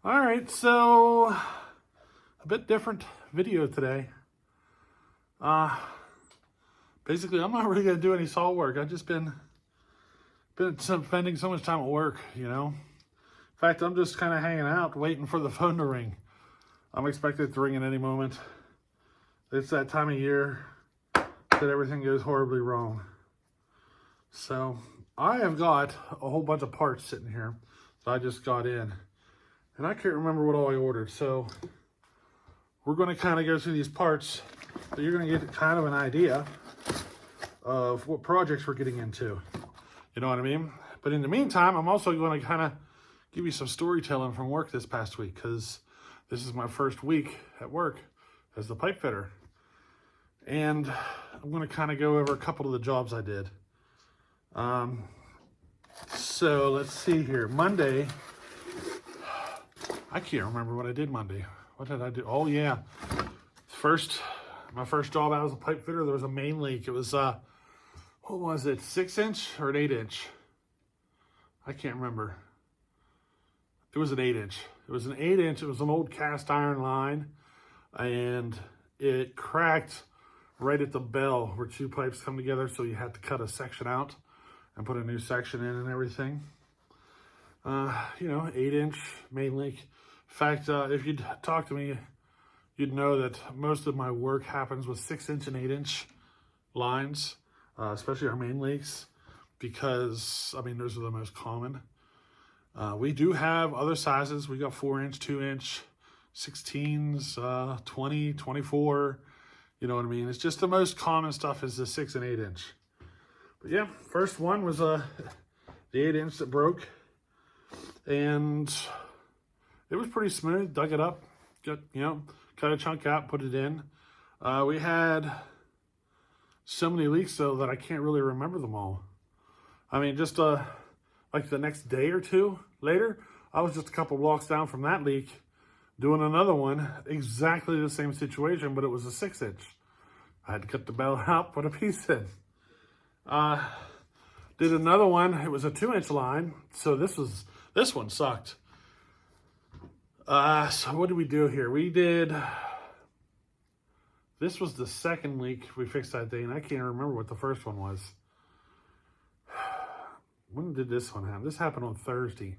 All right, so a bit different video today. Basically, I'm not really gonna do any saw work. I've just been spending so much time at work, you know. In fact, I'm just kind of hanging out, waiting for the phone to ring. I'm expected it to ring at any moment. It's that time of year that everything goes horribly wrong. So I have got a whole bunch of parts sitting here that I just got in. And I can't remember what all I ordered. So we're going to kind of go through these parts so you're going to get kind of an idea of what projects we're getting into. You know what I mean? But in the meantime, I'm also going to kind of give you some storytelling from work this past week, because this is my first week at work as the pipe fitter. And I'm going to kind of go over a couple of the jobs I did. So let's see here. Monday, I can't remember what I did Monday. What did I do? Oh yeah. My first job out as a pipe fitter, there was a main leak. It was, what was it? 6-inch or an 8-inch? I can't remember. It was an 8-inch. It was an 8-inch. It was an old cast iron line, and it cracked right at the bell where two pipes come together. So you had to cut a section out and put a new section in and everything. 8-inch main leak. In fact, if you'd talk to me, you'd know that most of my work happens with 6-inch and 8-inch lines, especially our main leaks, because, I mean, those are the most common. We do have other sizes. We got 4-inch, 2-inch, 16s, 20, 24, you know what I mean? It's just the most common stuff is the 6 and 8-inch. But yeah, first one was the 8-inch that broke, and it was pretty smooth. Dug it up, cut a chunk out, put it in. We had so many leaks though that I can't really remember them all. I mean, just like the next day or two later, I was just a couple blocks down from that leak doing another one, exactly the same situation, but it was a 6-inch. I had to cut the bell out, put a piece in. Did another one, it was a 2-inch line, so this one sucked. So what did we do here? This was the second leak we fixed that day, and I can't remember what the first one was. When did this one happen? This happened on Thursday.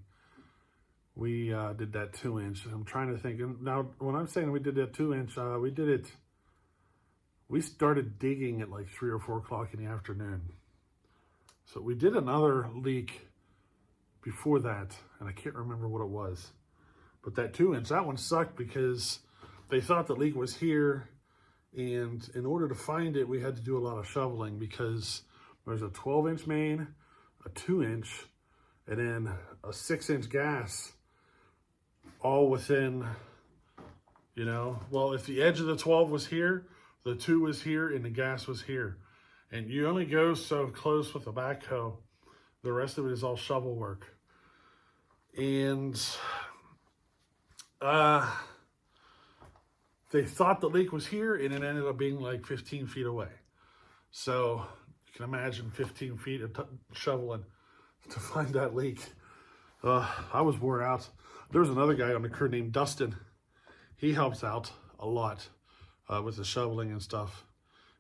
We did that 2-inch. I'm trying to think. And now, when I'm saying we did that 2-inch, we started digging at like 3 or 4 o'clock in the afternoon. So we did another leak before that, and I can't remember what it was. But that 2-inch, that one sucked because they thought the leak was here, and in order to find it, we had to do a lot of shoveling because there's a 12-inch main, a 2-inch, and then a 6-inch gas, all within, well, if the edge of the 12 was here, the 2 was here, and the gas was here. And you only go so close with a backhoe. The rest of it is all shovel work. And they thought the leak was here, and it ended up being like 15 feet away. So you can imagine 15 feet of shoveling to find that leak. I was wore out. There was another guy on the crew named Dustin. He helps out a lot with the shoveling and stuff.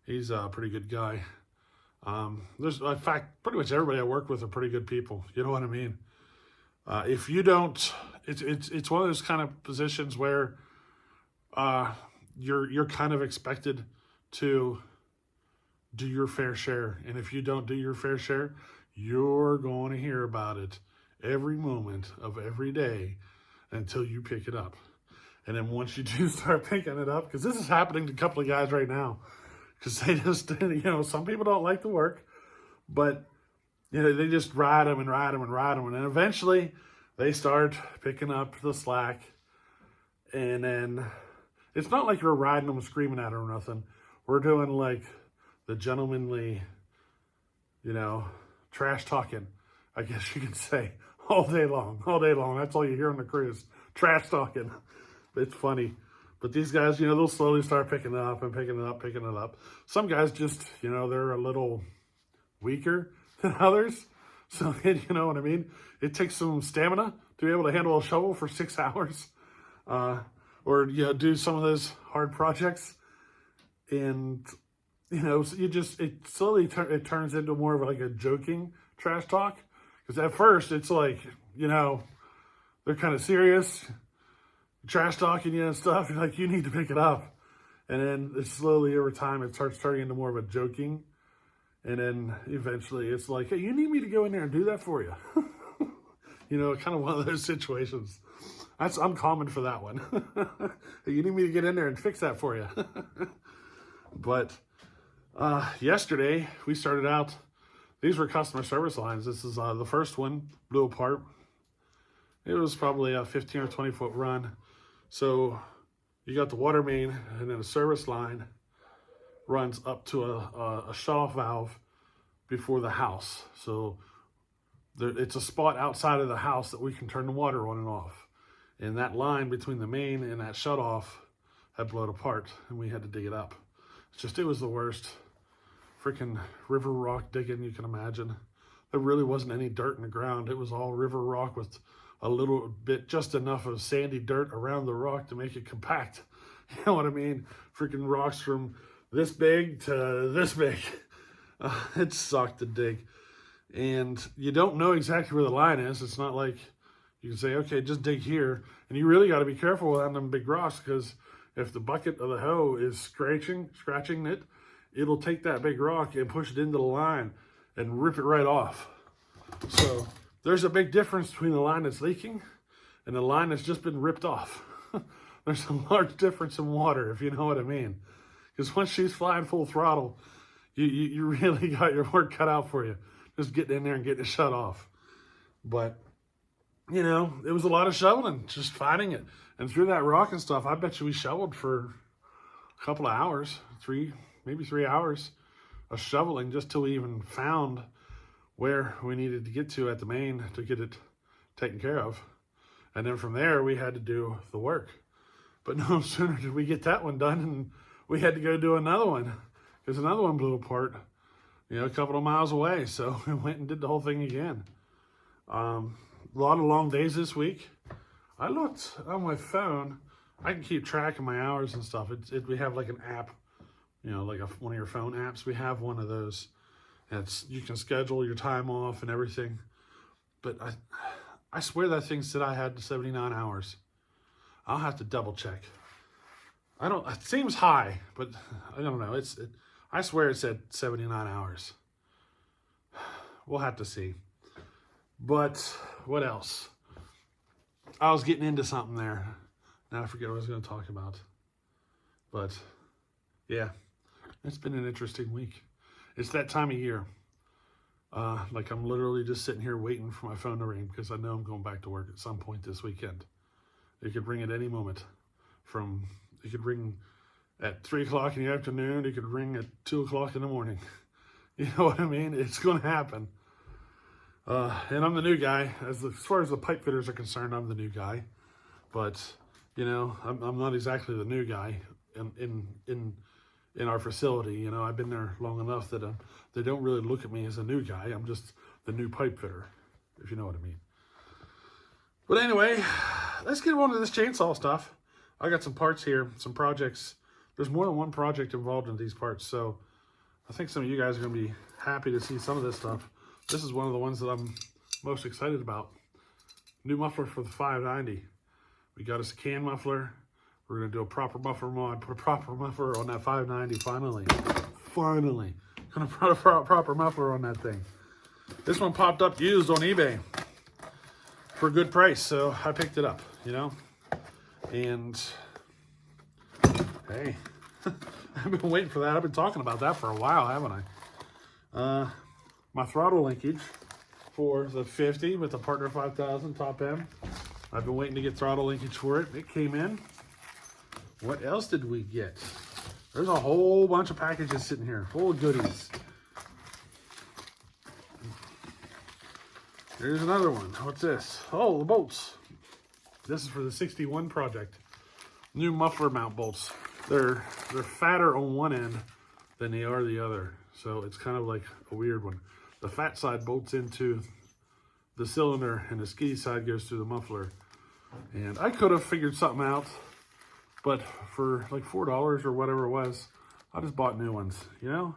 He's a pretty good guy. In fact, pretty much everybody I work with are pretty good people. You know what I mean? If you don't, it's one of those kind of positions where you're kind of expected to do your fair share. And if you don't do your fair share, you're going to hear about it every moment of every day until you pick it up. And then once you do start picking it up, because this is happening to a couple of guys right now, because they just, some people don't like the work, but, they just ride them and ride them and ride them. And then eventually they start picking up the slack. And then it's not like you're riding them and screaming at them or nothing. We're doing like the gentlemanly, trash talking, I guess you could say, all day long. That's all you hear on the cruise, trash talking. It's funny. But these guys, they'll slowly start picking it up and picking it up. Some guys just, they're a little weaker than others. So, you know what I mean? It takes some stamina to be able to handle a shovel for 6 hours, or do some of those hard projects. And so it slowly it turns into more of like a joking trash talk, because at first it's like they're kind of serious, trash talking you and stuff. You're like, you need to pick it up, and then it's slowly over time it starts turning into more of a joking. And then eventually it's like, hey, you need me to go in there and do that for you. Kind of one of those situations. I'm common for that one. Hey, you need me to get in there and fix that for you. But yesterday we started out, these were customer service lines. This is the first one, blew apart. It was probably a 15 or 20 foot run. So you got the water main, and then a service line runs up to a shutoff valve before the house. So it's a spot outside of the house that we can turn the water on and off. And that line between the main and that shutoff had blown apart, and we had to dig it up. It was the worst freaking river rock digging you can imagine. There really wasn't any dirt in the ground. It was all river rock with a little bit, just enough of sandy dirt around the rock to make it compact. You know what I mean? Freaking rocks from this big to this big. It sucked to dig. And you don't know exactly where the line is. It's not like you can say, okay, just dig here. And you really got to be careful around them big rocks, because if the bucket of the hoe is scratching it, it'll take that big rock and push it into the line and rip it right off. So there's a big difference between the line that's leaking and the line that's just been ripped off. There's a large difference in water, if you know what I mean. Because once she's flying full throttle, you really got your work cut out for you. Just getting in there and getting it shut off. But, it was a lot of shoveling, just finding it. And through that rock and stuff, I bet you we shoveled for a couple of hours, maybe 3 hours of shoveling, just till we even found where we needed to get to at the main to get it taken care of. And then from there, we had to do the work. But no sooner did we get that one done, and we had to go do another one, because another one blew apart, a couple of miles away. So we went and did the whole thing again. A lot of long days this week. I looked on my phone. I can keep track of my hours and stuff. We have like an app, like one of your phone apps. We have one of those. You can schedule your time off and everything. But I swear that thing said I had 79 hours. I'll have to double check. It seems high, but I don't know. I swear it said 79 hours. We'll have to see. But what else? I was getting into something there. Now I forget what I was going to talk about. But yeah, it's been an interesting week. It's that time of year. Like I'm literally just sitting here waiting for my phone to ring, because I know I'm going back to work at some point this weekend. It could ring at any moment. It could ring at 3 o'clock in the afternoon. It could ring at 2 o'clock in the morning. You know what I mean? It's going to happen. And I'm the new guy. As far as the pipe fitters are concerned, I'm the new guy. But, I'm not exactly the new guy in our facility. I've been there long enough that they don't really look at me as a new guy. I'm just the new pipe fitter, if you know what I mean. But anyway, let's get on to this chainsaw stuff. I got some parts here, some projects. There's more than one project involved in these parts, so I think some of you guys are going to be happy to see some of this stuff. This is one of the ones that I'm most excited about. New muffler for the 590. We got us a can muffler. We're going to do a proper muffler mod, put a proper muffler on that 590 finally. Finally. Going to put a proper muffler on that thing. This one popped up used on eBay for a good price, so I picked it up, And, hey, I've been waiting for that. I've been talking about that for a while, haven't I? My throttle linkage for the 50 with the Partner 5000 top end. I've been waiting to get throttle linkage for it. It came in. What else did we get? There's a whole bunch of packages sitting here, full of goodies. Here's another one. What's this? Oh, the bolts. This is for the 61 project. New muffler mount bolts. They're fatter on one end than they are the other. So it's kind of like a weird one. The fat side bolts into the cylinder and the skiddy side goes through the muffler. And I could have figured something out, but for like $4 or whatever it was, I just bought new ones, you know?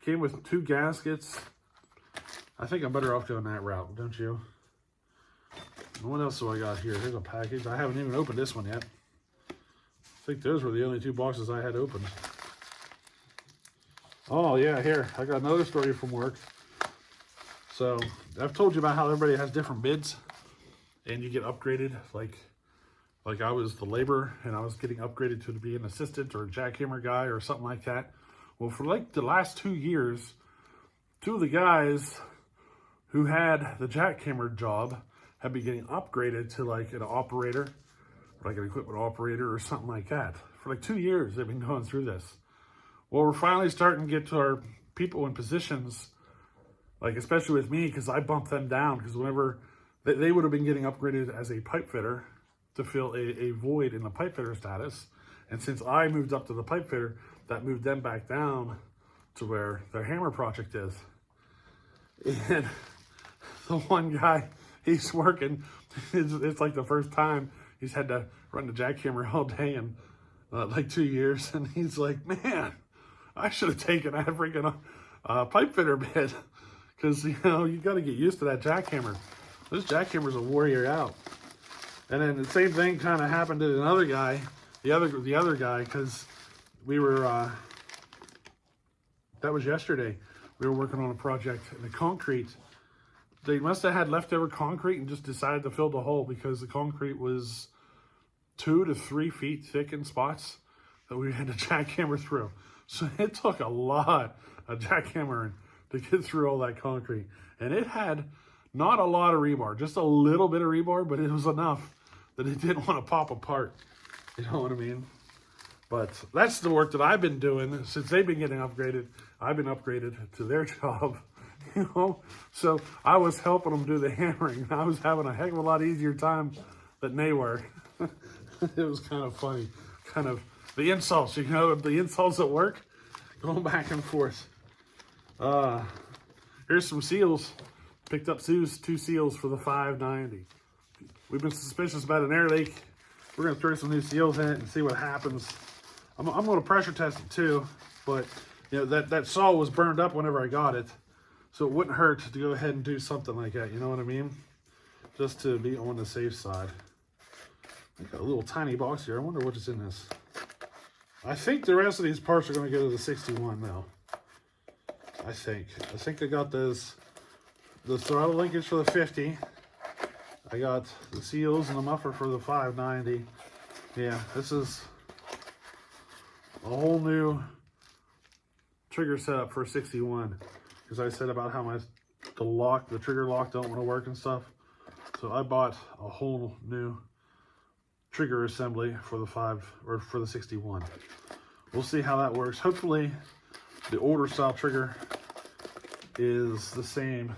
Came with 2 gaskets. I think I'm better off going that route, don't you? And what else do I got here? Here's a package. I haven't even opened this one yet. I think those were the only 2 boxes I had opened. Oh yeah, here, I got another story from work. So I've told you about how everybody has different bids and you get upgraded. Like I was the laborer and I was getting upgraded to be an assistant or a jackhammer guy or something like that. Well, for like the last 2 years, 2 of the guys who had the jackhammer job have been getting upgraded to like an operator, like an equipment operator or something like that. For like 2 years, they've been going through this. Well, we're finally starting to get to our people in positions, like especially with me, because I bumped them down, because whenever they would have been getting upgraded as a pipe fitter to fill a void in the pipe fitter status. And since I moved up to the pipe fitter, that moved them back down to where their hammer project is. And the one guy, he's working, it's like the first time he's had to run the jackhammer all day in like 2 years. And he's like, man, I should have taken that freaking pipe fitter bid. Because, you know, you got to get used to that jackhammer. This jackhammer's a warrior out. And then the same thing kind of happened to another guy, the other guy, because we were, that was yesterday. We were working on a project and the concrete, they must have had leftover concrete and just decided to fill the hole because the concrete was 2 to 3 feet thick in spots that we had to jackhammer through. So it took a lot of jackhammering to get through all that concrete. And it had not a lot of rebar, just a little bit of rebar, but it was enough that it didn't want to pop apart. You know what I mean? But that's the work that I've been doing since they've been getting upgraded. I've been upgraded to their job, you know? So I was helping them do the hammering. I was having a heck of a lot easier time than they were. It was kind of funny. Kind of the insults, you know, the insults at work, going back and forth. Here's some seals. Picked up 2 seals for the 590. We've been suspicious about an air leak. We're gonna throw some new seals in it and see what happens. I'm gonna pressure test it too, but you know, that saw was burned up whenever I got it. So it wouldn't hurt to go ahead and do something like that, you know what I mean? Just to be on the safe side. I got a little tiny box here. I wonder what is in this. I think the rest of these parts are gonna go to the 61 now. I think they got the throttle linkage for the 50. I got the seals and the muffler for the 590. Yeah, this is a whole new trigger setup for 61. Because I said about how the trigger lock don't want to work and stuff. So I bought a whole new trigger assembly for the 61. We'll see how that works. Hopefully the older style trigger is the same,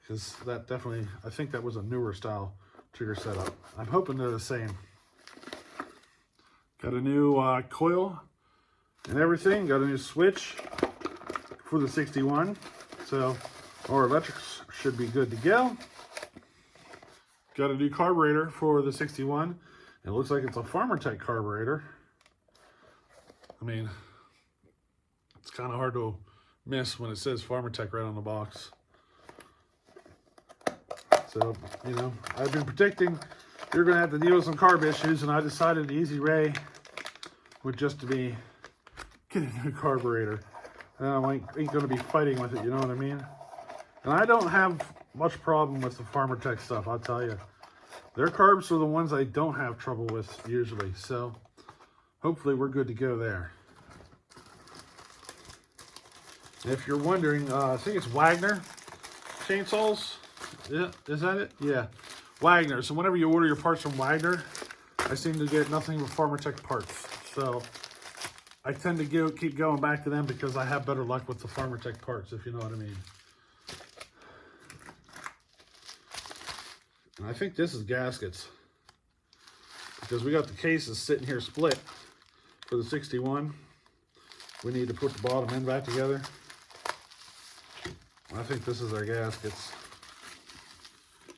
because that definitely, I think that was a newer style trigger setup. I'm hoping they're the same. Got a new coil and everything. Got a new switch for the 61. So our electrics should be good to go. Got a new carburetor for the 61. It looks like it's a FarmerTech carburetor. I mean, it's kind of hard to miss when it says FarmerTech right on the box. So, you know, I've been predicting you're going to have to deal with some carb issues, and I decided the easy way would just to be get a new carburetor. And I ain't going to be fighting with it, you know what I mean? And I don't have much problem with the FarmerTech stuff, I'll tell you. Their carbs are the ones I don't have trouble with usually, so hopefully we're good to go there. If you're wondering, I think it's Wagner chainsaws. Yeah, is that it? Yeah, Wagner. So whenever you order your parts from Wagner, I seem to get nothing but FarmerTech parts. So I tend to keep going back to them because I have better luck with the FarmerTech parts, if you know what I mean. And I think this is gaskets, because we got the cases sitting here split for the 61. We need to put the bottom end back together. I think this is our gaskets.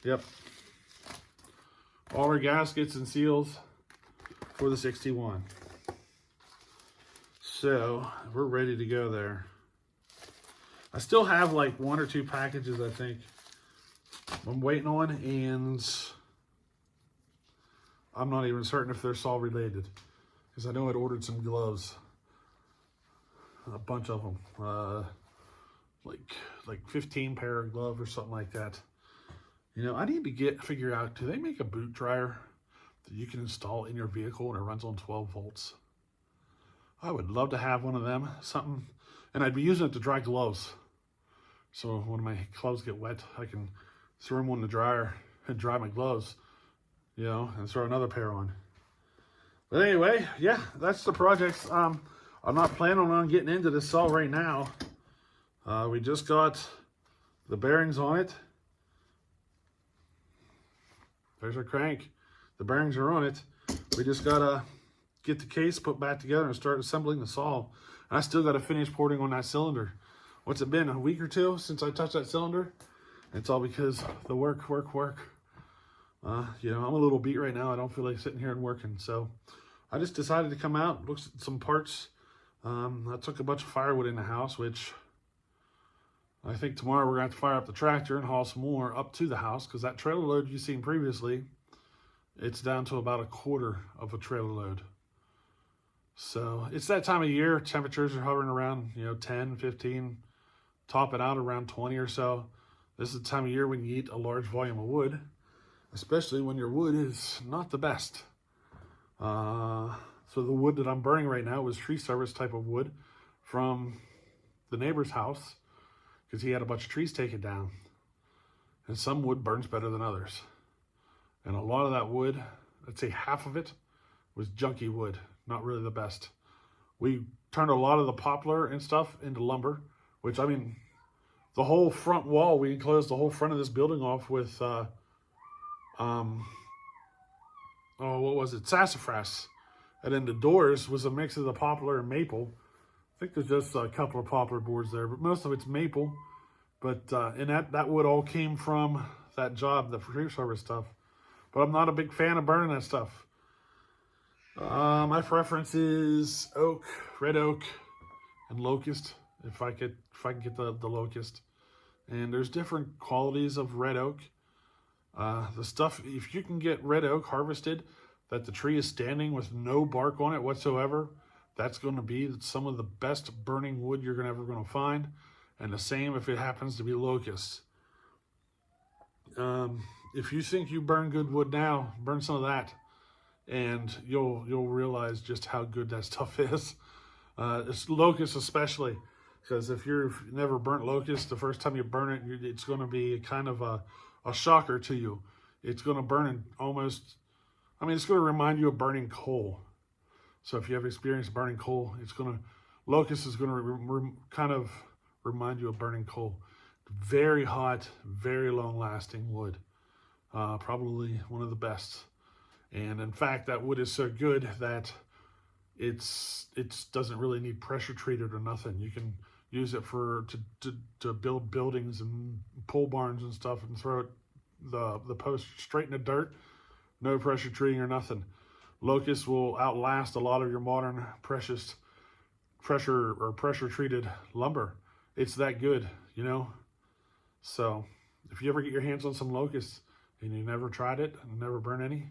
Yep. All our gaskets and seals for the 61. So we're ready to go there. I still have like 1 or 2 packages, I think, I'm waiting on, and I'm not even certain if they're saw related, because I know I'd ordered some gloves, a bunch of them, like 15 pair of gloves or something like that. You know, I need to figure out, do they make a boot dryer that you can install in your vehicle and it runs on 12 volts? I would love to have one of them, something, and I'd be using it to dry gloves. So when my gloves get wet, I can throw them on the dryer and dry my gloves, you know, and throw another pair on. But anyway, yeah, that's the project. I'm not planning on getting into this saw right now. We just got the bearings on it. There's our crank. The bearings are on it. We just gotta get the case put back together and start assembling the saw. And I still gotta finish porting on that cylinder. What's it been, a week or 2 since I touched that cylinder? It's all because the work. You know, I'm a little beat right now. I don't feel like sitting here and working. So I just decided to come out, look at some parts. I took a bunch of firewood in the house, which I think tomorrow we're going to have to fire up the tractor and haul some more up to the house, because that trailer load you've seen previously, it's down to about 1/4 of a trailer load. So it's that time of year. Temperatures are hovering around, you know, 10, 15, top it out around 20 or so. This is the time of year when you eat a large volume of wood, especially when your wood is not the best. So the wood that I'm burning right now was tree service type of wood from the neighbor's house, because he had a bunch of trees taken down. And some wood burns better than others. And a lot of that wood, I'd say half of it, was junky wood, not really the best. We turned a lot of the poplar and stuff into lumber, which, I mean, the whole front wall, we enclosed the whole front of this building off with, what was it? Sassafras. And then the doors was a mix of the poplar and maple. I think there's just a couple of poplar boards there, but most of it's maple. But, and that wood all came from that job, the tree service stuff. But I'm not a big fan of burning that stuff. My preference is oak, red oak, and locust. If I can get the locust. And there's different qualities of red oak. The stuff, if you can get red oak harvested, that the tree is standing with no bark on it whatsoever, that's going to be some of the best burning wood you're ever going to find. And the same if it happens to be locust. If you think you burn good wood now, burn some of that, and you'll realize just how good that stuff is. It's locust especially, because if you've never burnt locust, the first time you burn it, it's going to be kind of a shocker to you. It's going to burn almost, I mean, it's going to remind you of burning coal. So if you have experienced burning coal, locust is going to kind of remind you of burning coal. Very hot, very long-lasting wood. Probably one of the best. And in fact, that wood is so good that it doesn't really need pressure treated or nothing. You can use it to build buildings and pole barns and stuff, and throw the post straight in the dirt. No pressure treating or nothing. Locust will outlast a lot of your modern pressure treated lumber. It's that good, you know. So if you ever get your hands on some locusts and you never tried it and never burn any,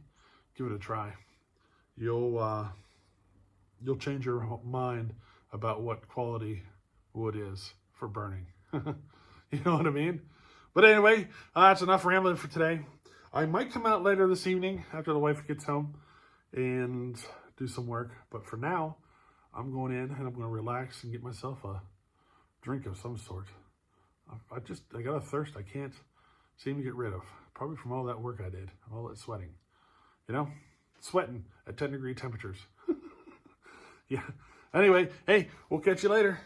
give it a try. You'll change your mind about what quality wood is for burning. You know what I mean? But anyway, that's enough rambling for today. I might come out later this evening after the wife gets home and do some work. But for now, I'm going in and I'm going to relax and get myself a drink of some sort. I got a thirst I can't seem to get rid of. Probably from all that work I did, all that sweating. You know, sweating at 10-degree temperatures. Yeah. Anyway, hey, we'll catch you later.